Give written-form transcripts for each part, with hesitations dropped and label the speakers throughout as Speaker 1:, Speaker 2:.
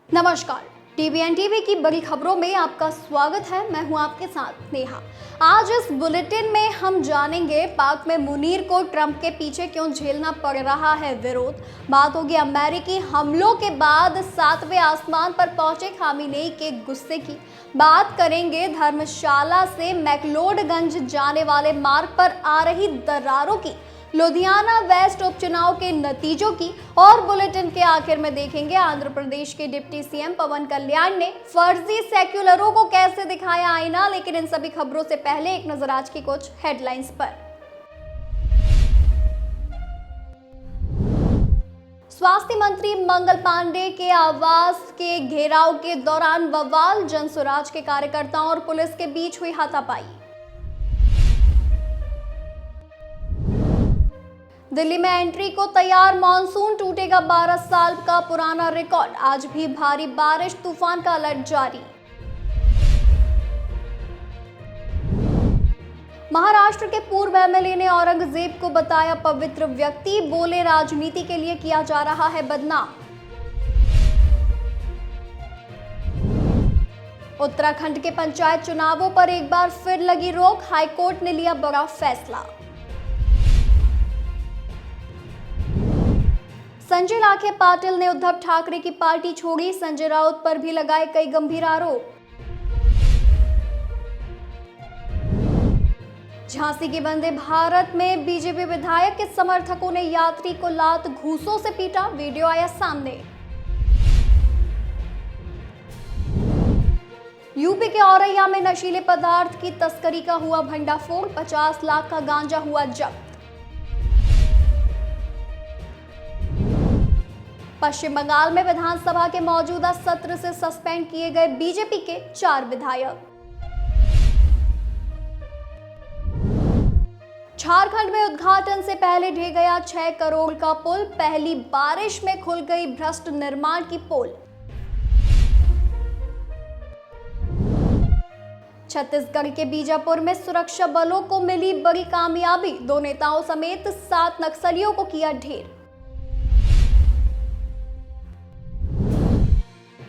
Speaker 1: नमस्कार। TVN TV की बड़ी खबरों में आपका स्वागत है। मैं हूं आपके साथ नेहा। आज इस बुलेटिन में हम जानेंगे पाक में मुनीर को ट्रंप के पीछे क्यों झेलना पड़ रहा है विरोध। बात होगी अमेरिकी हमलों के बाद 7वें आसमान पर पहुंचे खामेनेई के गुस्से की। बात करेंगे धर्मशाला से मैक्लोडगंज जाने वाले मार्ग पर आ रही दरारों की, लुधियाना वेस्ट उपचुनाव के नतीजों की और बुलेटिन के आखिर में देखेंगे आंध्र प्रदेश के डिप्टी सीएम पवन कल्याण ने फर्जी सेक्युलरों को कैसे दिखाया आईना। लेकिन इन सभी खबरों से पहले एक नजर आज की कुछ हेडलाइंस पर। स्वास्थ्य मंत्री मंगल पांडे के आवास के घेराव के दौरान बवाल, जनसुराज के कार्यकर्ताओं और पुलिस के बीच हुई हाथापाई। दिल्ली में एंट्री को तैयार मानसून, टूटेगा 12 साल का पुराना रिकॉर्ड। आज भी भारी बारिश, तूफान का अलर्ट जारी। महाराष्ट्र के पूर्व एमएलए ने औरंगजेब को बताया पवित्र व्यक्ति, बोले राजनीति के लिए किया जा रहा है बदनाम। उत्तराखंड के पंचायत चुनावों पर एक बार फिर लगी रोक, हाईकोर्ट ने लिया बड़ा फैसला। संजय लाखे पाटिल ने उद्धव ठाकरे की पार्टी छोड़ी, संजय राउत पर भी लगाए कई गंभीर आरोप। झांसी के वंदे भारत में बीजेपी विधायक के समर्थकों ने यात्री को लात घूंसों से पीटा, वीडियो आया सामने। यूपी के औरैया में नशीले पदार्थ की तस्करी का हुआ भंडाफोड़, 50 लाख का गांजा हुआ जब्त। पश्चिम बंगाल में विधानसभा के मौजूदा सत्र से सस्पेंड किए गए बीजेपी के 4 विधायक। झारखंड में उद्घाटन से पहले ढह गया 6 करोड़ का पुल, पहली बारिश में खुल गई भ्रष्ट निर्माण की पोल। छत्तीसगढ़ के बीजापुर में सुरक्षा बलों को मिली बड़ी कामयाबी, 2 नेताओं समेत 7 नक्सलियों को किया ढेर।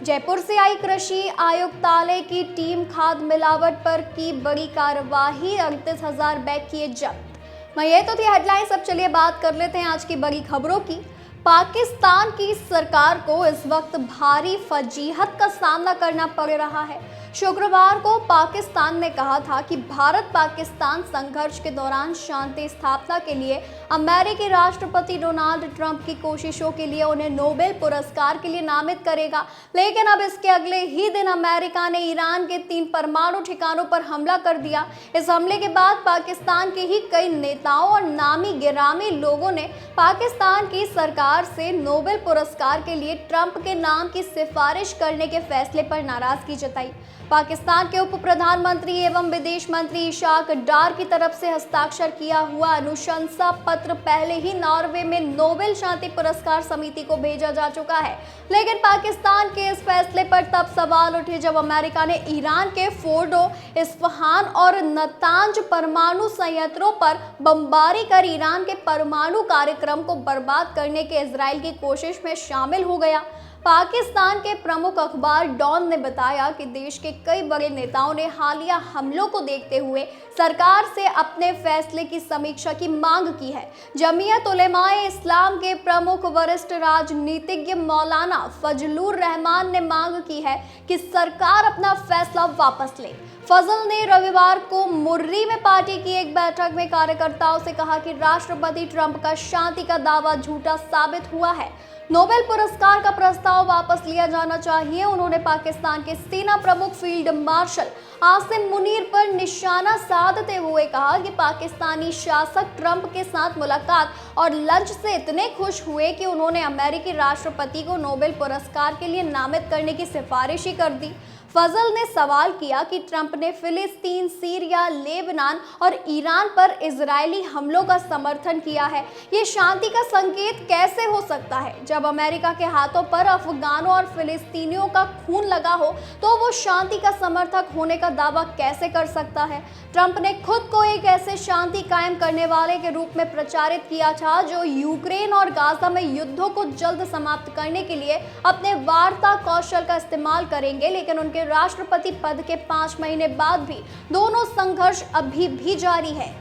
Speaker 1: जयपुर से आई कृषि आयुक्तालय की टीम, खाद मिलावट पर की बड़ी कार्यवाही, 38,000 बैग किए जब्त। ये तो थी हेडलाइंस। अब चलिए बात कर लेते हैं आज की बड़ी खबरों की। पाकिस्तान की सरकार को इस वक्त भारी फजीहत का सामना करना पड़ रहा है। शुक्रवार को पाकिस्तान ने कहा था कि भारत पाकिस्तान संघर्ष के दौरान शांति स्थापना के लिए अमेरिकी राष्ट्रपति डोनाल्ड ट्रंप की कोशिशों के लिए उन्हें नोबेल पुरस्कार के लिए नामित करेगा। लेकिन अब इसके अगले ही दिन अमेरिका ने ईरान के 3 परमाणु ठिकानों पर हमला कर दिया। इस हमले के बाद पाकिस्तान के ही कई नेताओं और नामी गिरामी लोगों ने पाकिस्तान की सरकार से नोबेल पुरस्कार के लिए ट्रंप के नाम की सिफारिश करने के फैसले पर नाराजगी जताई। पाकिस्तान के उप प्रधानमंत्री एवं विदेश मंत्री इशाक डार की तरफ से हस्ताक्षर किया हुआ अनुशंसा पत्र पहले ही नॉर्वे में नोबेल शांति पुरस्कार समिति को भेजा जा चुका है। लेकिन पाकिस्तान के इस फैसले पर तब सवाल उठे जब अमेरिका ने ईरान के फोर्डो, इस्फहान और नतांज परमाणु संयंत्रों पर बमबारी कर ईरान के परमाणु कार्यक्रम को बर्बाद करने के इजराइल की कोशिश में शामिल हो गया। पाकिस्तान के प्रमुख अखबार डॉन ने बताया कि देश के कई बड़े नेताओं ने हालिया हमलों को देखते हुए सरकार से अपने फैसले की समीक्षा की मांग की है। जमीयत उलेमाए इस्लाम के प्रमुख वरिष्ठ राजनीतिज्ञ मौलाना फजलुर रहमान ने मांग की है कि सरकार अपना फैसला वापस ले। फजल ने रविवार को मुर्री में पार्टी की एक बैठक में कार्यकर्ताओं से कहा कि राष्ट्रपति ट्रंप का शांति का दावा झूठा साबित हुआ है, नोबेल पुरस्कार का प्रस्ताव वापस लिया जाना चाहिए। उन्होंने पाकिस्तान के सेना प्रमुख फील्ड मार्शल आसिम मुनीर पर निशाना साधते हुए कहा कि पाकिस्तानी शासक ट्रंप के साथ मुलाकात और लंच से इतने खुश हुए कि उन्होंने अमेरिकी राष्ट्रपति को नोबेल पुरस्कार के लिए नामित करने की सिफारिश ही कर दी। फजल ने सवाल किया कि ट्रंप ने फिलिस्तीन, सीरिया, लेबनान और ईरान पर इजरायली हमलों का समर्थन किया है। ये शांति का संकेत कैसे हो सकता है? जब अमेरिका के हाथों पर अफगानों और फिलिस्तीनियों का खून लगा हो तो वो शांति का समर्थक होने का दावा कैसे कर सकता है? ट्रंप ने खुद को एक ऐसे शांति कायम करने वाले के रूप में प्रचारित किया था बैठा जो यूक्रेन और गाजा में युद्धों को जल्द समाप्त करने के लिए अपने वार्ता कौशल का इस्तेमाल करेंगे, लेकिन उनके राष्ट्रपति पद के 5 महीने बाद भी दोनों संघर्ष अभी भी जारी है।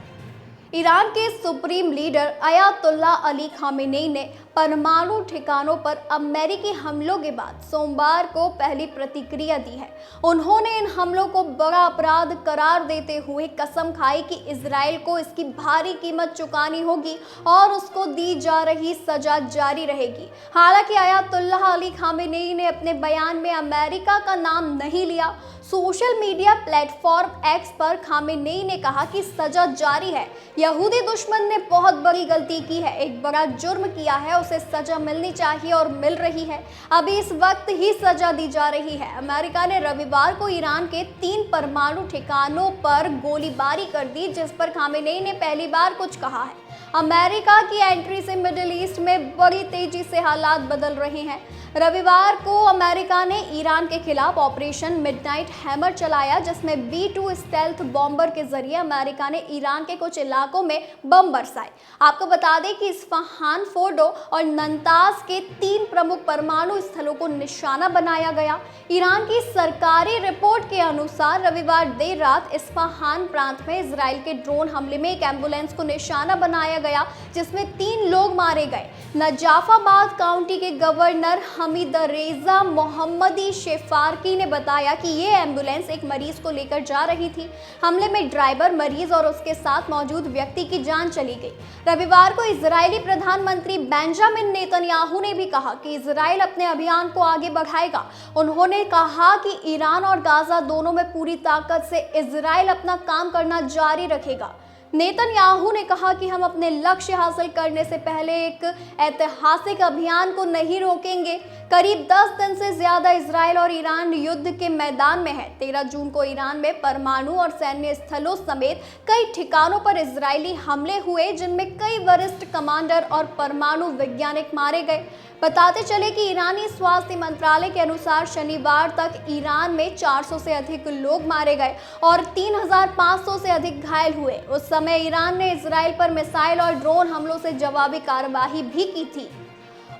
Speaker 1: ईरान के supreme leader Ayatollah Ali Khamenei ने परमाणु ठिकानों पर अमेरिकी हमलों के बाद सोमवार को पहली प्रतिक्रिया दी है। उन्होंने इन हमलों को बड़ा अपराध करार देते हुए कसम खाई कि इजराइल को इसकी भारी कीमत चुकानी होगी और उसको दी जा रही सजा जारी रहेगी। हालांकि अयातुल्ला अली खामेनेई ने अपने बयान में अमेरिका का नाम नहीं लिया। सोशल मीडिया प्लेटफॉर्म एक्स पर खामेनेई ने कहा कि सजा जारी है। यहूदी दुश्मन ने बहुत बड़ी गलती की है, एक बड़ा जुर्म किया है, उसे सजा मिलनी चाहिए और मिल रही है। अभी इस वक्त ही सजा दी जा रही है। अमेरिका ने रविवार को ईरान के 3 परमाणु ठिकानों पर गोलीबारी कर दी, जिस पर खामेनेई ने पहली बार कुछ कहा है। अमेरिका की एंट्री से मिडिल ईस्ट में बड़ी तेजी से हालात बदल रहे हैं। रविवार को अमेरिका ने ईरान के खिलाफ ऑपरेशन मिडनाइट हैमर चलाया, जिसमें B-2 स्टेल्थ बॉम्बर के जरिए अमेरिका ने ईरान के कुछ इलाकों में बम बरसाए। आपको बता दें कि इस्फहान, फोर्डो और नंताज के 3 प्रमुख परमाणु स्थलों को निशाना बनाया गया। ईरान की सरकारी रिपोर्ट के अनुसार रविवार देर रात इस्फहान प्रांत में इजराइल के ड्रोन हमले में एक एम्बुलेंस को निशाना बनाया गया, जिसमें 3 लोग मारे गए। नजाफाबाद काउंटी के गवर्नर हमीद रेजा मोहम्मदी शेफारकी ने बताया कि ये एम्बुलेंस एक मरीज को लेकर जा रही थी। हमले में ड्राइवर, मरीज और उसके साथ मौजूद व्यक्ति की जान चली गई। रविवार को इजरायली प्रधानमंत्री बेंजामिन नेतन्याहू ने भी कहा कि इजराइल अपने अभियान को आगे बढ़ाएगा। उन्होंने कहा कि ईरान और गाजा दोनों में पूरी ताकत से इजराइल अपना काम करना जारी रखेगा। नेतन्याहू ने कहा कि हम अपने लक्ष्य हासिल करने से पहले एक ऐतिहासिक अभियान को नहीं रोकेंगे। करीब 10 दिन से ज्यादा इजराइल और ईरान युद्ध के मैदान में है। 13 जून को ईरान में परमाणु और सैन्य स्थलों समेत कई ठिकानों पर इजरायली हमले हुए, जिनमें कई वरिष्ठ कमांडर और परमाणु वैज्ञानिक मारे गए। बताते चले कि ईरानी स्वास्थ्य मंत्रालय के अनुसार शनिवार तक ईरान में 400 से अधिक लोग मारे गए और 3500 से अधिक घायल हुए। उस समय ईरान ने इजराइल पर मिसाइल और ड्रोन हमलों से जवाबी कार्रवाई भी की थी।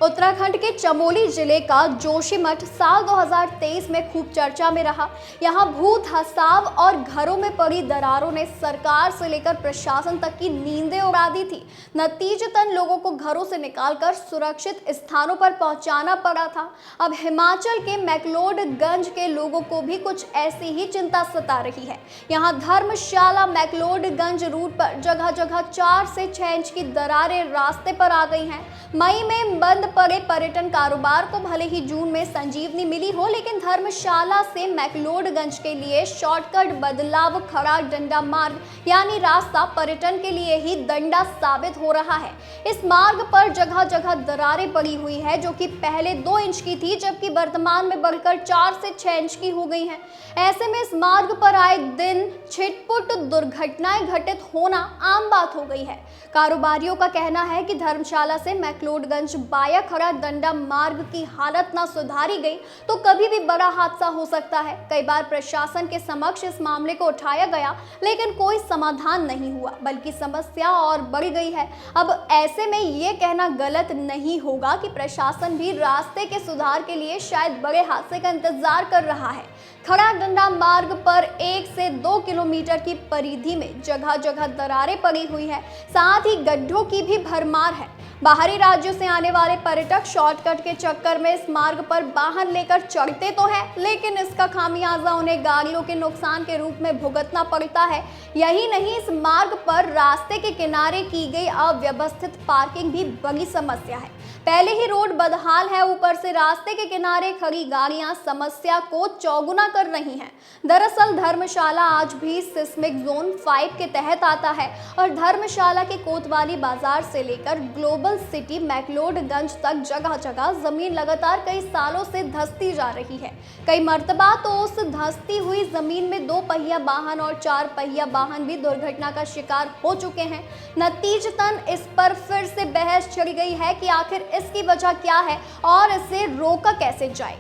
Speaker 1: उत्तराखंड के चमोली जिले का जोशीमठ साल 2023 में खूब चर्चा में रहा। यहाँ भूत धसाव और घरों में पड़ी दरारों ने सरकार से लेकर प्रशासन तक की नींदें उड़ा दी थी। नतीजतन लोगों को घरों से निकालकर सुरक्षित स्थानों पर पहुंचाना पड़ा था। अब हिमाचल के मैक्लोडगंज के लोगों को भी कुछ ऐसी ही चिंता सता रही है। यहाँ धर्मशाला मैक्लोडगंज रूट पर जगह जगह 4 से 6 इंच की दरारें रास्ते पर आ गई हैं। मई में बंद पड़े पर्यटन कारोबार को भले ही जून में संजीवनी मिली हो, लेकिन धर्मशाला से मैक्लोडगंज के लिए शॉर्टकट बदलाव खड़ा डंडा मार्ग यानी रास्ता पर्यटन के लिए ही डंडा साबित हो रहा है। इस मार्ग पर जगह जगह दरारें पड़ी हुई है, जो कि पहले 2 इंच की थी, जबकि वर्तमान में बढ़कर 4 से 6 इंच की हो गई हैं। ऐसे में इस मार्ग पर आए दिन छिटपुट दुर्घटनाएं घटित होना आम बात हो गई है। कारोबारियों का कहना है कि धर्मशाला से मैक्लोडगंज बाया खड़ा डंडा मार्ग की हालत ना सुधारी गई तो कभी भी बड़ा हादसा हो सकता है। कई बार प्रशासन के समक्ष इस मामले को उठाया गया, लेकिन कोई समाधान नहीं हुआ, बल्कि समस्या और बढ़ गई है। अब ऐसे में ये कहना गलत नहीं होगा कि प्रशासन भी रास्ते के सुधार के लिए शायद बड़े हादसे का इंतजार कर रहा है। खड़ा डंडा मार्ग पर 1 से 2 किलोमीटर की परिधि में जगह जगह दरारें पड़ी हुई है, साथ ही गड्ढों की भी भरमार है। बाहरी राज्यों से आने वाले पर्यटक शॉर्टकट के चक्कर में इस मार्ग पर वाहन लेकर चढ़ते तो है, लेकिन इसका खामियाजा उन्हें गाड़ियों के नुकसान के रूप में भुगतना पड़ता है। यही नहीं, इस मार्ग पर रास्ते के किनारे की गई अव्यवस्थित पार्किंग भी बड़ी समस्या है। पहले ही रोड बदहाल है, ऊपर से रास्ते के किनारे खड़ी गाड़ियां समस्या को चौगुना कर रही हैं। दरअसल धर्मशाला आज भी सिस्मिक जोन 5 के तहत आता है और धर्मशाला के कोतवाली बाजार से लेकर ग्लोबल सिटी मैक्लोडगंज तक जगह जगह जमीन लगातार कई सालों से धंसती जा रही है। कई मर्तबा तो उस धंसती हुई जमीन में 2 पहिया वाहन और 4 पहिया वाहन भी दुर्घटना का शिकार हो चुके हैं। नतीजतन इस पर फिर से बहस छिड़ गई है कि आखिर इसकी वजह क्या है और इसे रोका कैसे जाए।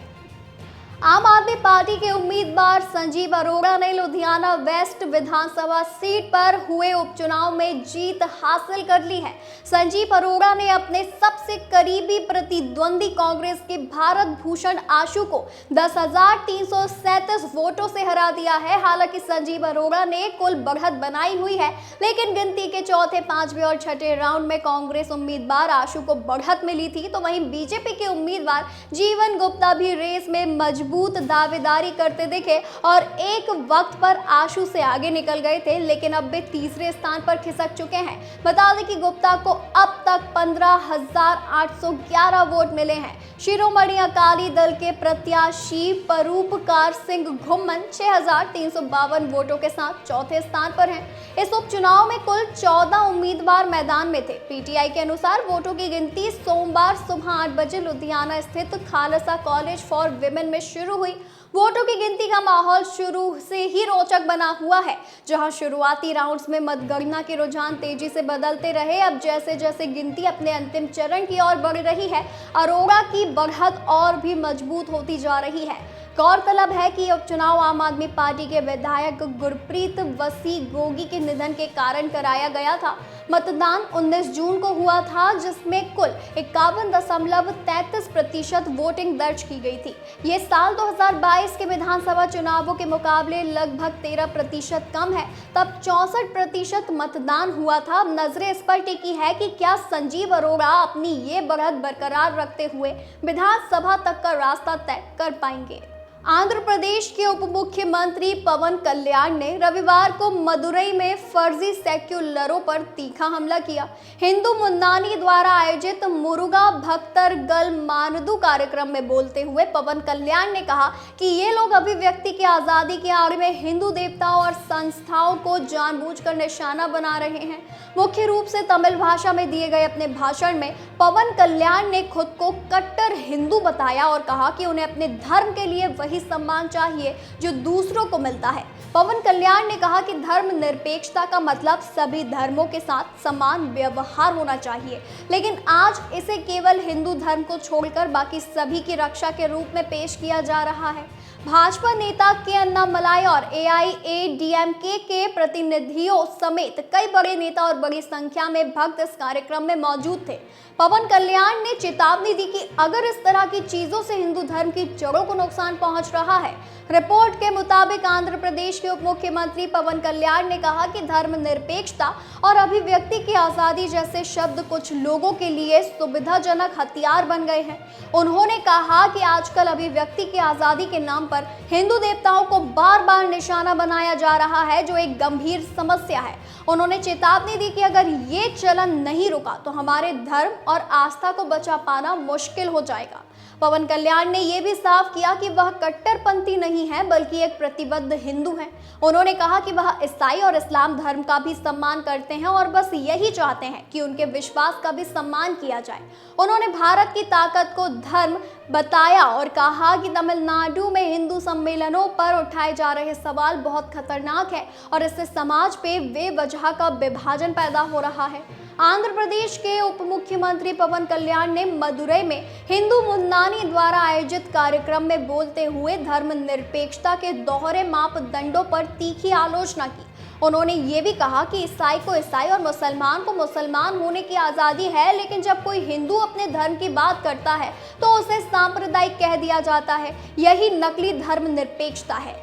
Speaker 1: आम आदमी पार्टी के उम्मीदवार संजीव अरोड़ा ने लुधियाना वेस्ट विधानसभा सीट पर हुए उपचुनाव में जीत हासिल कर ली है। संजीव अरोड़ा ने अपने सबसे करीबी प्रतिद्वंदी कांग्रेस के भारत भूषण आशु को 10,337 वोटों से हरा दिया है। हालांकि संजीव अरोड़ा ने कुल बढ़त बनाई हुई है, लेकिन गिनती के चौथे, पांचवें और छठे राउंड में कांग्रेस उम्मीदवार आशु को बढ़त मिली थी, तो वहीं बीजेपी के उम्मीदवार जीवन गुप्ता भी रेस में मजबूत दावेदारी करते दिखे और एक वक्त पर आशु से आगे निकल गए थे, लेकिन अब वे तीसरे स्थान पर खिसक चुके हैं। बता दें कि गुप्ता को अब तक 15,811 वोट मिले हैं। शिरोमणि अकाली दल के प्रत्याशी परूपकार सिंह घुम्मन 6,352 वोटों के साथ चौथे स्थान पर हैं। इस उपचुनाव में कुल 14 उम्मीदवार मैदान में थे। पीटीआई के अनुसार वोटों की गिनती सोमवार सुबह 8 बजे लुधियाना स्थित खालसा कॉलेज फॉर विमेन में शुरू हुई। वोटों की गिनती का माहौल शुरू से ही रोचक बना हुआ है, जहां शुरुआती राउंड्स में मतगणना के रुझान तेजी से बदलते रहे। अब जैसे जैसे गिनती अपने अंतिम चरण की ओर बढ़ रही है, अरोड़ा की बढ़त और भी मजबूत होती जा रही है। गौरतलब है कि उपचुनाव आम आदमी पार्टी के विधायक गुरप्रीत वसी गोगी के निधन के कारण कराया गया था। मतदान 19 जून को हुआ था, जिसमें कुल 51.33% वोटिंग दर्ज की गई थी। ये साल 2022 के विधानसभा चुनावों के मुकाबले लगभग 13% कम है। तब 64% मतदान हुआ था। अब नजरें इस पर टिकी है कि क्या संजीव अरोड़ा अपनी ये बढ़त बरकरार रखते हुए विधानसभा तक का रास्ता तय कर पाएंगे। आंध्र प्रदेश के उप मुख्यमंत्री पवन कल्याण ने रविवार को मदुरई में फर्जी सेक्युलरों पर तीखा हमला किया। हिंदू मुन्नानी द्वारा आयोजित मुरुगा भक्तरगल मानदू कार्यक्रम में बोलते हुए पवन कल्याण ने कहा कि ये लोग अभिव्यक्ति की आज़ादी की आड़ में हिंदू देवताओं और संस्थाओं को जानबूझकर निशाना बना रहे हैं। मुख्य रूप से तमिल भाषा में दिए गए अपने भाषण में पवन कल्याण ने खुद को कट्टर हिंदू बताया और कहा कि उन्हें अपने धर्म के लिए वही सम्मान चाहिए जो दूसरों को मिलता है। पवन कल्याण ने कहा कि धर्मनिरपेक्षता का मतलब सभी धर्मों के साथ समान व्यवहार होना चाहिए, लेकिन आज इसे केवल हिंदू धर्म को छोड़कर बाकी सभी की रक्षा के रूप में पेश किया जा रहा है। भाजपा नेता के अन्नामलाई और एआईएडीएमके के प्रतिनिधियों समेत कई बड़े नेता और बड़ी संख्या में भक्त इस कार्यक्रम में मौजूद थे। पवन कल्याण ने चेतावनी दी कि अगर इस तरह की चीजों से हिंदू धर्म की जड़ों को नुकसान पहुंच रहा है। रिपोर्ट के मुताबिक आंध्र प्रदेश के उप मुख्यमंत्री पवन कल्याण ने कहा कि धर्मनिरपेक्षता और अभिव्यक्ति की आज़ादी जैसे शब्द कुछ लोगों के लिए सुविधाजनक हथियार बन गए हैं। उन्होंने कहा कि आजकल अभिव्यक्ति की आज़ादी के नाम पर हिंदू देवताओं को बार बार निशाना बनाया जा रहा है, जो एक गंभीर समस्या है। उन्होंने चेतावनी दी कि अगर ये चलन नहीं रुका तो हमारे धर्म और आस्था को बचा पाना मुश्किल हो जाएगा। पवन कल्याण ने यह भी साफ किया कि वह कट्टरपंथी नहीं है, बल्कि एक प्रतिबद्ध हिंदू है। उन्होंने कहा कि वह ईसाई और इस्लाम धर्म का भी सम्मान करते हैं और बस यही चाहते हैं कि उनके विश्वास का भी सम्मान किया जाए। उन्होंने भारत की ताकत को धर्म बताया और कहा कि तमिलनाडु में हिंदू सम्मेलनों पर उठाए जा रहे सवाल बहुत खतरनाक है और इससे समाज पे बेवजह का विभाजन पैदा हो रहा है। आंध्र प्रदेश के उप मुख्यमंत्री पवन कल्याण ने मदुरई में हिंदू मुन्नानी द्वारा आयोजित कार्यक्रम में बोलते हुए धर्मनिरपेक्षता के दोहरे मापदंडों पर तीखी आलोचना की। उन्होंने ये भी कहा कि ईसाई को ईसाई और मुसलमान को मुसलमान होने की आज़ादी है, लेकिन जब कोई हिंदू अपने धर्म की बात करता है तो उसे सांप्रदायिक कह दिया जाता है। यही नकली धर्मनिरपेक्षता है।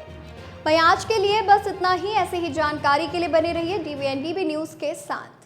Speaker 1: वहीं आज के लिए बस इतना ही। ऐसे ही जानकारी के लिए बने रहिए DVNDB न्यूज़ के साथ।